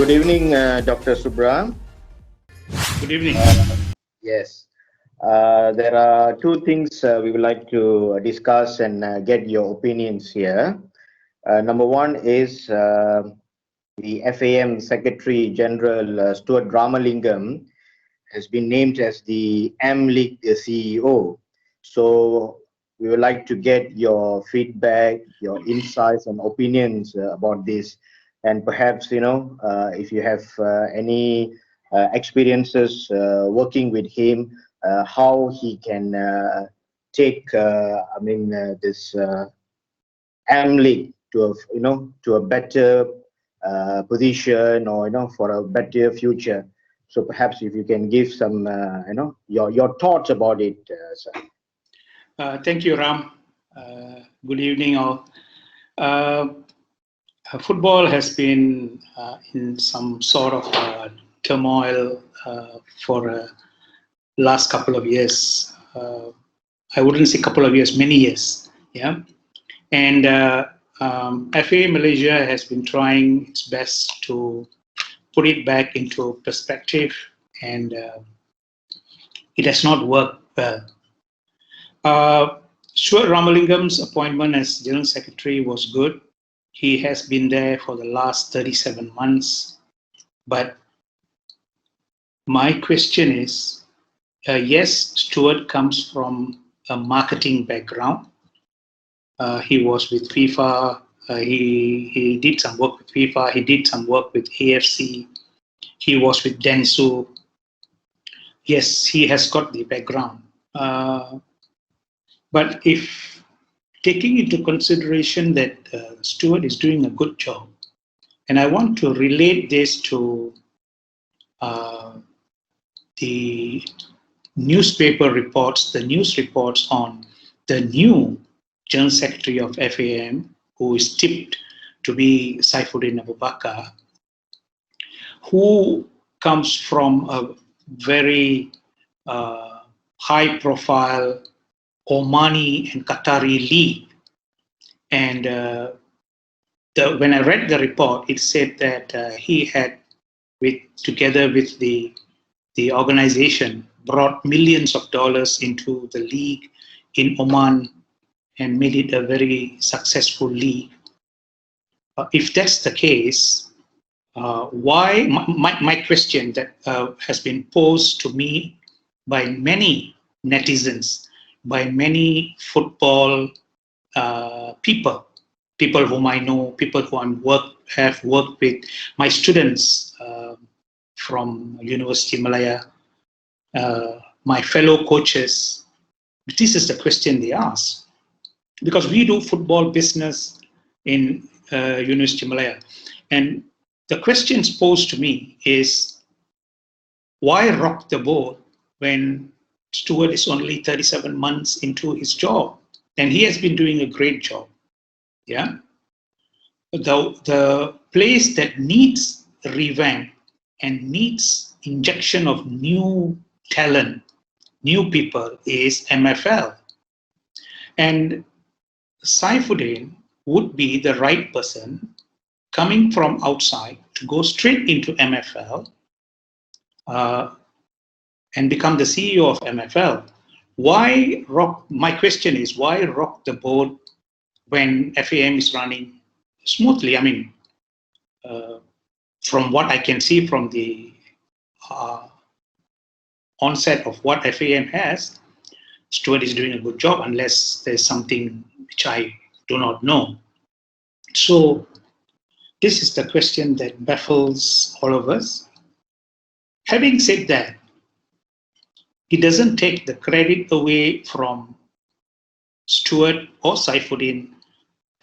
Good evening, Dr. Subram. Good evening. Yes, there are two things we would like to discuss and get your opinions here. Number one is the FAM Secretary General Stuart Ramalingam has been named as the M League CEO. So we would like to get your feedback, your insights and opinions about this. And perhaps, if you have any experiences working with him, how he can take, this M League to a better position, or for a better future. So perhaps if you can give some your thoughts about it, sir. Thank you, Ram. Good evening, all. Football has been in some sort of turmoil for last couple of years. I wouldn't say couple of years, many years. Yeah, and FA Malaysia has been trying its best to put it back into perspective, and it has not worked well. Stuart Ramalingam's appointment as General Secretary was good. He has been there for the last 37 months. But my question is, yes, Stuart comes from a marketing background. He was with FIFA. He did some work with FIFA. He did some work with AFC. He was with Densu. Yes, he has got the background. But if taking into consideration that Stuart is doing a good job, and I want to relate this to the newspaper reports, the news reports on the new General Secretary of FAM, who is tipped to be Saifuddin Abu Bakar, who comes from a very high-profile Omani and Qatari league. And when I read the report, it said that he had, together with the organization, brought millions of dollars into the league in Oman and made it a very successful league. If that's the case, why, my question that has been posed to me by many netizens, by many football people whom I know, people who have worked with, my students from University Malaya, my fellow coaches. This is the question they ask. Because we do football business in University Malaya. And the questions posed to me is, why rock the boat when Stuart is only 37 months into his job? And he has been doing a great job. Yeah. The place that needs revamp and needs injection of new talent, new people, is MFL. And Saifuddin would be the right person coming from outside to go straight into MFL and become the CEO of MFL. My question is, why rock the boat when FAM is running smoothly? I mean, from what I can see from the onset of what FAM has, Stuart is doing a good job, unless there's something which I do not know. So this is the question that baffles all of us. Having said that, it doesn't take the credit away from Stuart or Saifuddin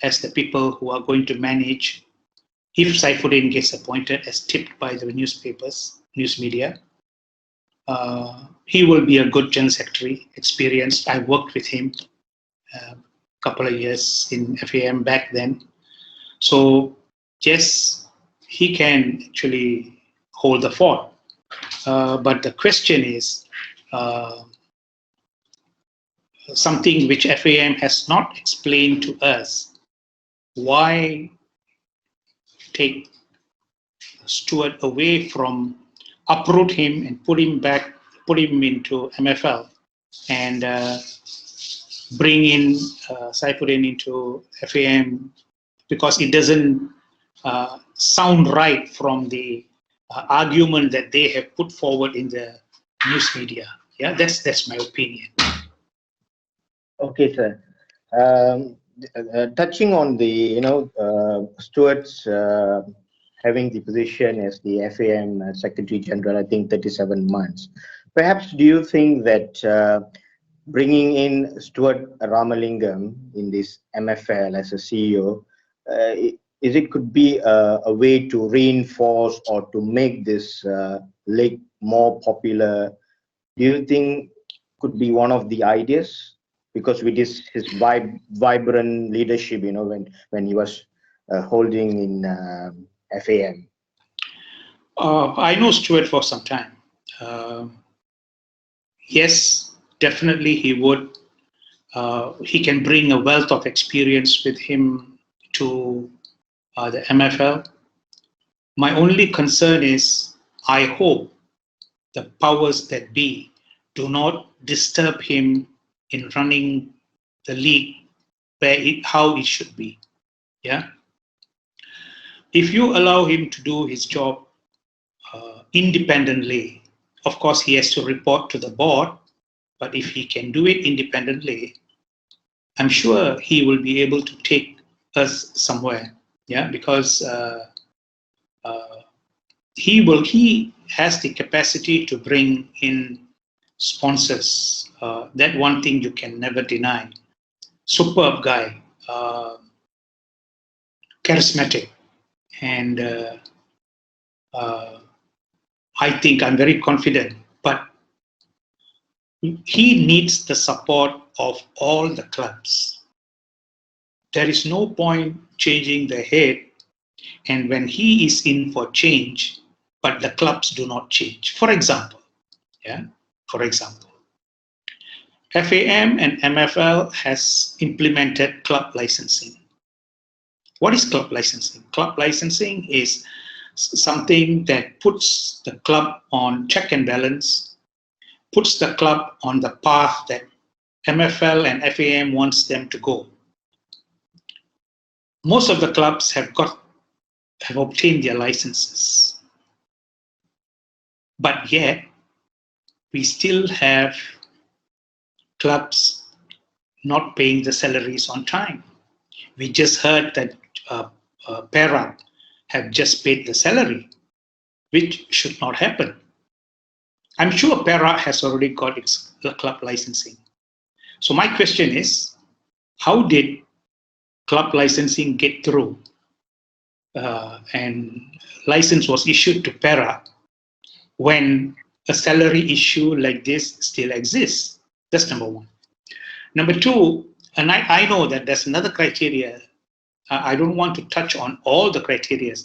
as the people who are going to manage. If Saifuddin gets appointed as tipped by the newspapers, news media, he will be a good General Secretary, experienced. I worked with him a couple of years in FAM back then. So yes, he can actually hold the fort. But the question is, something which FAM has not explained to us, why take Stuart away from, uproot him and put him into MFL, and bring in Saifuddin into FAM, because it doesn't sound right from the argument that they have put forward in the news media. Yeah, that's my opinion. Okay, sir. Touching on the, Stuart's having the position as the FAM Secretary General, I think 37 months. Perhaps do you think that bringing in Stuart Ramalingam in this MFL as a CEO, could be a way to reinforce or to make this league more popular? Do you think could be one of the ideas? Because with his vibrant leadership, when he was holding in FAM. I know Stuart for some time. Yes, definitely he would. He can bring a wealth of experience with him to the MFL. My only concern is, I hope the powers that be do not disturb him in running the league how it should be. Yeah. If you allow him to do his job independently, of course he has to report to the board, but if he can do it independently, I'm sure he will be able to take us somewhere. Yeah, because he has the capacity to bring in sponsors. That one thing you can never deny. Superb guy, charismatic, and I think I'm very confident, but he needs the support of all the clubs. There is no point changing the head, and when he is in for change, but the clubs do not change. For example, FAM and MFL has implemented club licensing. What is club licensing? Club licensing is something that puts the club on check and balance, puts the club on the path that MFL and FAM wants them to go. Most of the clubs have obtained their licenses, but yet we still have clubs not paying the salaries on time. We just heard that Perak have just paid the salary, which should not happen. I'm sure Perak has already got its club licensing. So my question is, how did club licensing get through? And license was issued to Perak when a salary issue like this still exists. That's number one. Number two, and I know that there's another criteria. I don't want to touch on all the criteria,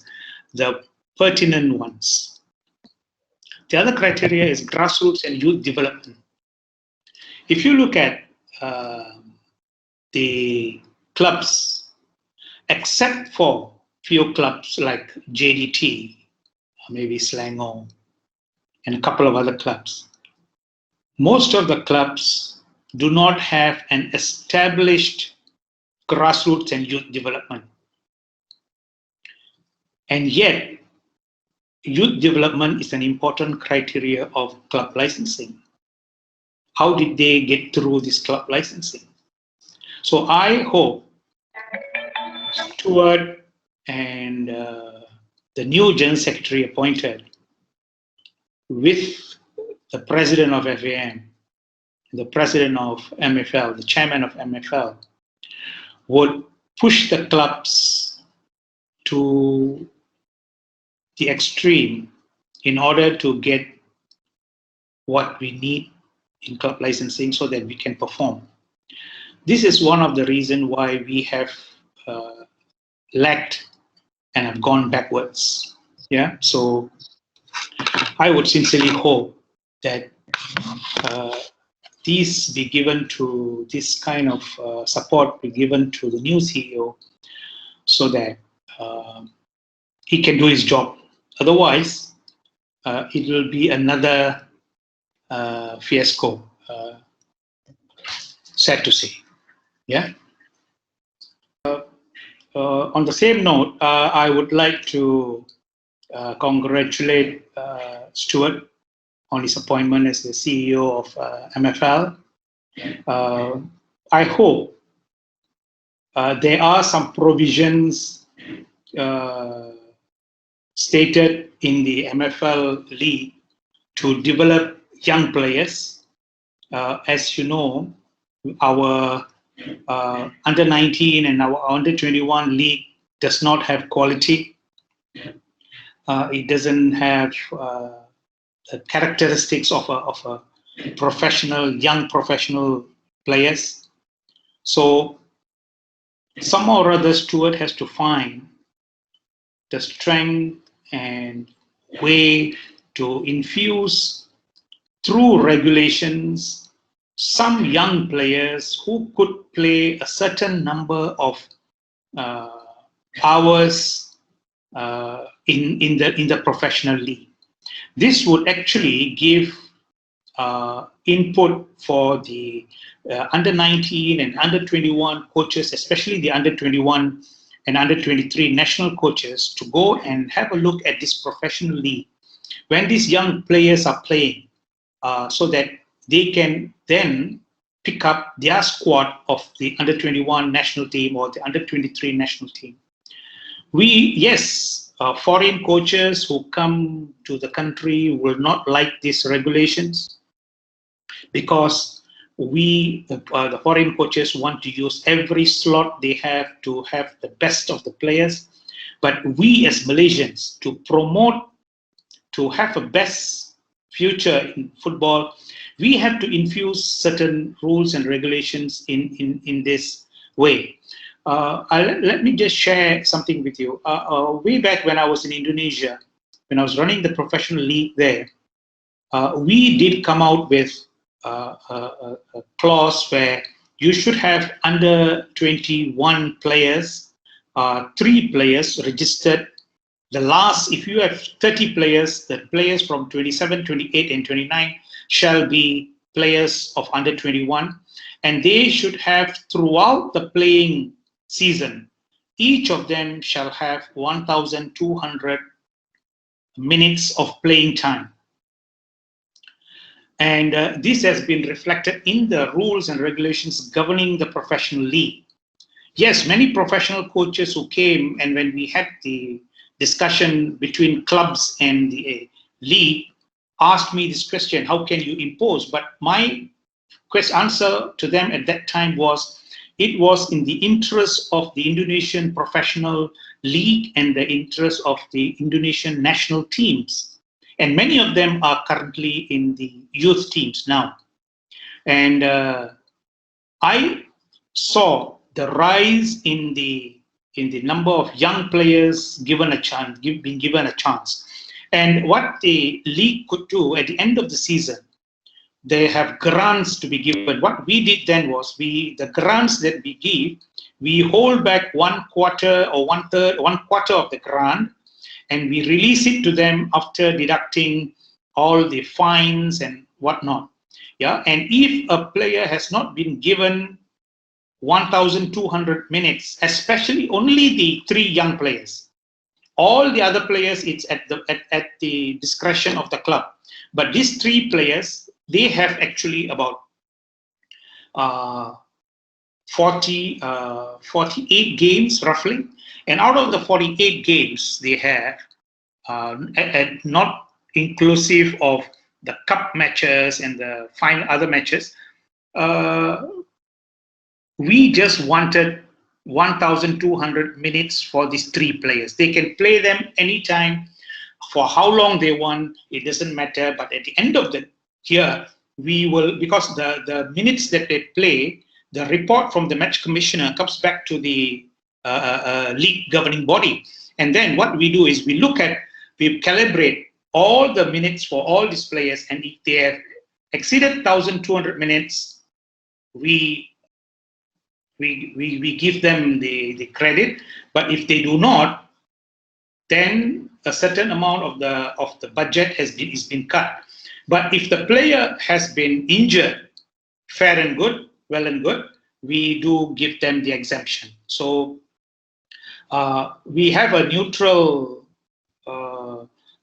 the pertinent ones. The other criteria is grassroots and youth development. If you look at the clubs, except for few clubs like JDT, maybe Selangor, and a couple of other clubs, most of the clubs do not have an established grassroots and youth development. And yet, youth development is an important criteria of club licensing. How did they get through this club licensing? So I hope Stuart and the new General Secretary appointed with the President of FAM, the President of MFL, the Chairman of MFL, would push the clubs to the extreme in order to get what we need in club licensing so that we can perform. This is one of the reasons why we have lacked and have gone backwards. Yeah, so I would sincerely hope that this kind of support be given to the new CEO so that he can do his job Otherwise, it will be another fiasco, sad to say. Yeah. On the same note, I would like to congratulate Stuart on his appointment as the CEO of MFL. I hope there are some provisions stated in the MFL league to develop young players. As you know, our under 19 and our under 21 league does not have quality. It doesn't have the characteristics of a professional, young professional players. So somehow or other, Stuart has to find the strength and way to infuse through regulations some young players who could play a certain number of hours in the professional league. This would actually give input for the under 19 and under 21 coaches, especially the under 21 and under 23 national coaches, to go and have a look at this professional league when these young players are playing, so that they can then pick up their squad of the under 21 national team or the under 23 national team. Yes, foreign coaches who come to the country will not like these regulations, because the foreign coaches want to use every slot they have to have the best of the players. But we as Malaysians, to promote, to have a best future in football, we have to infuse certain rules and regulations in this way. Let me just share something with you. Way back when I was in Indonesia, when I was running the professional league there, we did come out with a clause where you should have under 21 players, 3 players registered. The last, if you have 30 players, the players from 27, 28, and 29 shall be players of under 21. And they should have, throughout the playing season, each of them shall have 1,200 minutes of playing time. And this has been reflected in the rules and regulations governing the professional league. Yes, many professional coaches who came, and when we had the discussion between clubs and the league, asked me this question: how can you impose? But my answer to them at that time was, it was in the interest of the Indonesian professional league and the interest of the Indonesian national teams. And many of them are currently in the youth teams now. And I saw the rise in the number of young players given a chance, being given a chance. And what the league could do at the end of the season, they have grants to be given. What we did then was, the grants that we give, we hold back 1/4 or 1/3, 1/4 of the grant, and we release it to them after deducting all the fines and whatnot. Yeah, and if a player has not been given 1,200 minutes, especially only the 3 young players, all the other players, it's at the discretion of the club. But these 3 players, they have actually about 48 games roughly. And out of the 48 games they have, not inclusive of the cup matches and the final other matches, we just wanted 1,200 minutes for these 3 players. They can play them anytime, for how long they want, it doesn't matter. But at the end of the year, we will, because the minutes that they play, the report from the match commissioner comes back to the league governing body. And then what we do is we calibrate all the minutes for all these players, and if they have exceeded 1,200 minutes, we give them the credit. But if they do not, then a certain amount of the budget is been cut. But if the player has been injured, fair and good, well and good, we do give them the exemption. So we have a neutral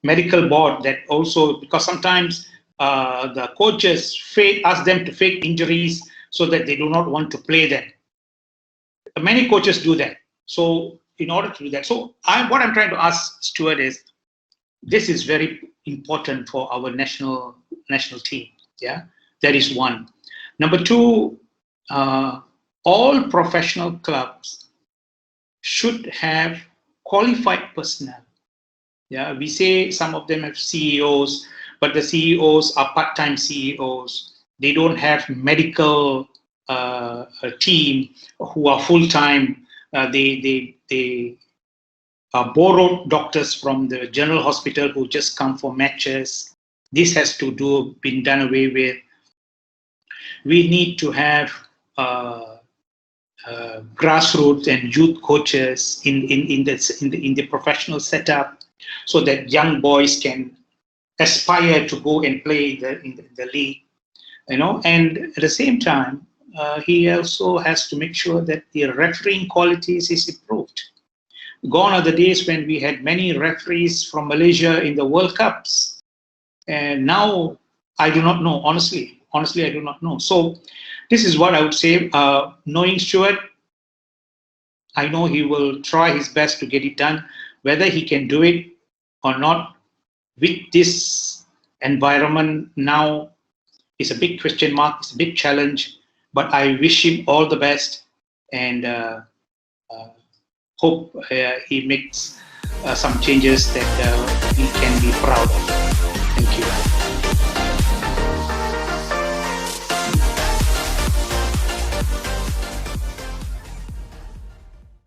medical board that also, because sometimes the coaches ask them to fake injuries so that they do not want to play them. Many coaches do that. So in order to do that, so what I'm trying to ask Stuart is, this is very important for our national team. Yeah, that is one. Number two, all professional clubs should have qualified personnel. Yeah, we say some of them have CEOs, but the CEOs are part-time CEOs. They don't have medical team who are full-time. They borrowed doctors from the general hospital who just come for matches. This has to been done away with. We need to have grassroots and youth coaches in the professional setup, so that young boys can aspire to go and play in the league, you know. And at the same time, he also has to make sure that the refereeing qualities is improved. Gone are the days when we had many referees from Malaysia in the World Cups, and now I do not know. Honestly, I do not know. So this is what I would say. Knowing Stuart, I know he will try his best to get it done. Whether he can do it or not with this environment now is a big question mark. It's a big challenge. But I wish him all the best, and hope he makes some changes that